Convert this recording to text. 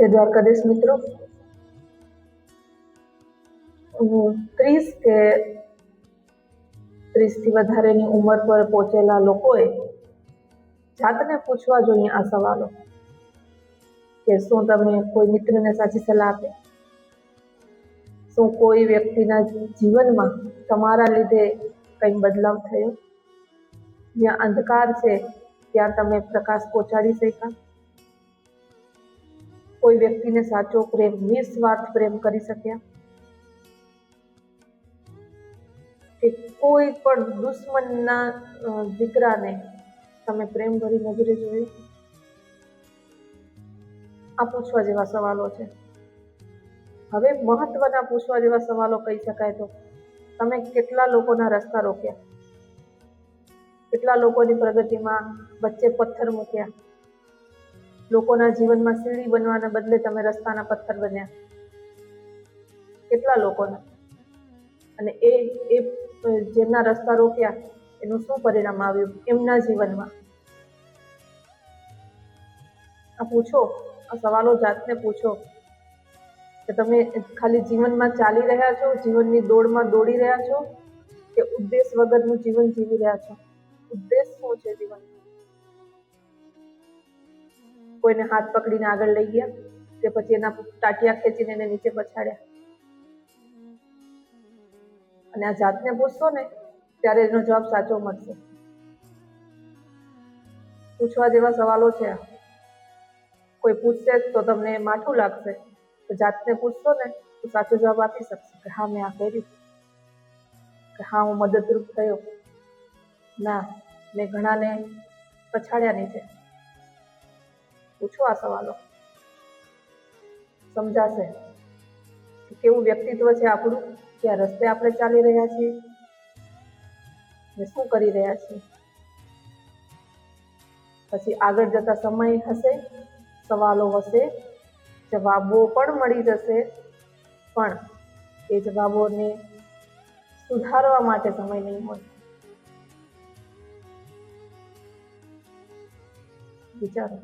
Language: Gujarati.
જય દ્વારકાધીશ મિત્રો, 30 કે 30થી વધારેની ઉંમર પર પહોંચેલા લોકોએ જાતને પૂછવા જોઈએ આ સવાલો કે શું તમે કોઈ મિત્રને સાચી સલાહ આપે? શું કોઈ વ્યક્તિના જીવનમાં તમારા લીધે કંઈ બદલાવ થયો? જ્યાં અંધકાર છે ત્યાં તમે પ્રકાશ પહોંચાડી શક્યા? કોઈ વ્યક્તિને સાચો પ્રેમ, નિસ્વાર્થ પ્રેમ કરી શક્યા? કે કોઈ પણ દુશ્મનના દીકરાને તમે પ્રેમ ભરી નજરે જોયું? આ પૂછવા જેવા સવાલો છે. હવે મહત્વના પૂછવા જેવા સવાલો કહી શકાય તો તમે કેટલા લોકોના રસ્તા રોક્યા? કેટલા લોકોની પ્રગતિમાં વચ્ચે પથ્થર મૂક્યા? લોકોના જીવનમાં સીડી બનવાના બદલે તમે રસ્તાના પથ્થર બન્યા. કેટલા લોકોના? અને એ જેમના રસ્તા રોક્યા એનું શું પરિણામ આવ્યું એમના જીવનમાં? આ પૂછો, આ સવાલો જાતને પૂછો કે તમે ખાલી જીવનમાં ચાલી રહ્યા છો, જીવનની દોડમાં દોડી રહ્યા છો, કે ઉદ્દેશ વગરનું જીવન જીવી રહ્યા છો? ઉદ્દેશ શું છે જીવનનો? કોઈને હાથ પકડીને આગળ લઈ ગયા કે પછી એના ટાટિયા ખેંચીને એને નીચે પછાડ્યા? અને આ જાતને પૂછશો ને ત્યારે એનો જવાબ સાચો મળશે. પૂછવા જેવા સવાલો છે. કોઈ પૂછશે તો તમને માઠું લાગશે, તો જાતને પૂછશો ને તો સાચો જવાબ આપી શકશે કે હા મેં આ કર્યું, કે હા હું મદદરૂપ થયો, ના મેં ઘણાને પછાડ્યા નીચે. પૂછો આ સવાલો, સમજાશે કે કેવું વ્યક્તિત્વ છે આપણું, કયા રસ્તે આપણે ચાલી રહ્યા છીએ ને શું કરી રહ્યા છીએ. પછી આગળ જતા સમય હશે, સવાલો હશે, જવાબો પણ મળી જશે, પણ એ જવાબોને સુધારવા માટે સમય નહીં હોય. વિચારો.